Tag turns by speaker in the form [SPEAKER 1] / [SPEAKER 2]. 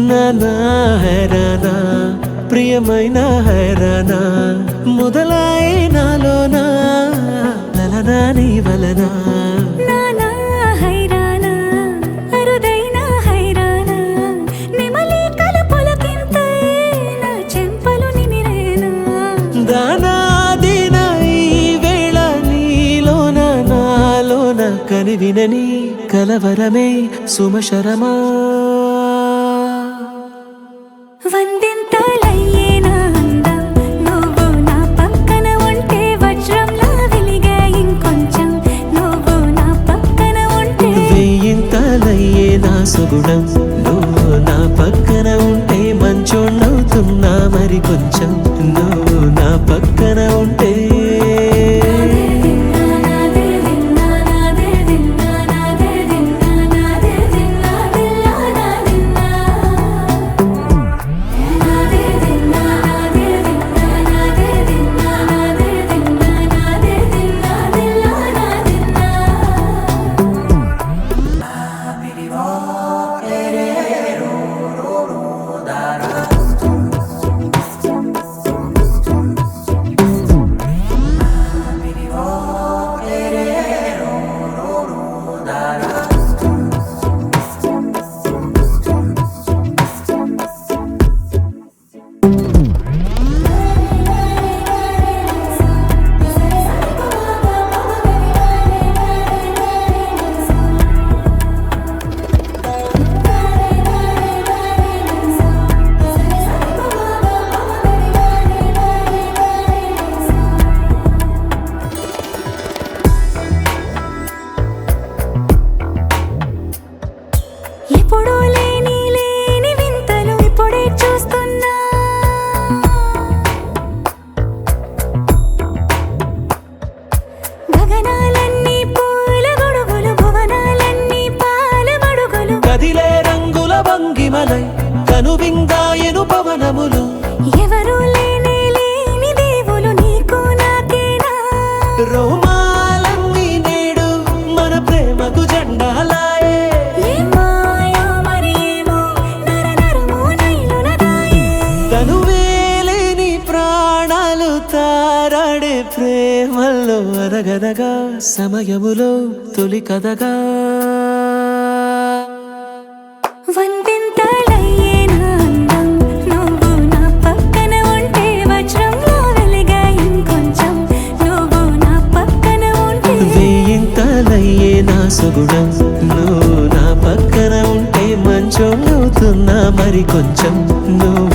[SPEAKER 1] నానా హైరానా ప్రియమైన హైరానా మొదలై నాలోనా లలనా నీ వలనా
[SPEAKER 2] నానా హైరానా అరుదైన హైరానా నిమలి కలుపులకింతై నా చెంపలు నిమిరేనా
[SPEAKER 1] దానాదిన ఈ వేళ నీలోన నాలోన కనివినని కలవరమే సుమశరమా
[SPEAKER 2] వందింతలయ్యేనా అందం నువ్వు నా పక్కన ఉంటే వజ్రంలా వెలిగే ఇంకొంచెం నువ్వు నా పక్కన ఉంటే
[SPEAKER 1] వెయ్యింతలయ్యే నా సుగుణం నువ్వు నా పక్కన ఉంటే మంచోణ్ణవుతున్నా మరి కొంచెం నువ్వు నా పక్కన ఉంటే
[SPEAKER 2] ఎప్పుడూ లేని వింతలు ఇప్పుడే చూస్తున్నా గగనాలన్నీ పూల గొడుగులు భువనాలన్నీ పాల మడుగులు
[SPEAKER 1] కదిలే రంగుల భంగిమలై కనువిందాయను పవనములు
[SPEAKER 2] ఎవరూ లేని దేవులు నీకు నాకేనా
[SPEAKER 1] రోమాలన్నీ నేడు మన ప్రేమకు జెండాలాయే తనువేలేని ప్రాణాలు తారాడే ప్రేమల్లో అరగదగా సమయములో తొలి కథగా
[SPEAKER 2] వందింతలయ్యేనా అందం నువ్వు నా పక్కన ఉంటే వజ్రంలా వెలిగే ఇంకొంచెం నువ్వు నా పక్కన ఉంటే
[SPEAKER 1] వెయ్యింతలయ్యే నా సుగుణం నువ్వు నా పక్కన ఉంటే మంచోణ్ణవుతున్నా మరి కొంచెం నువ్వు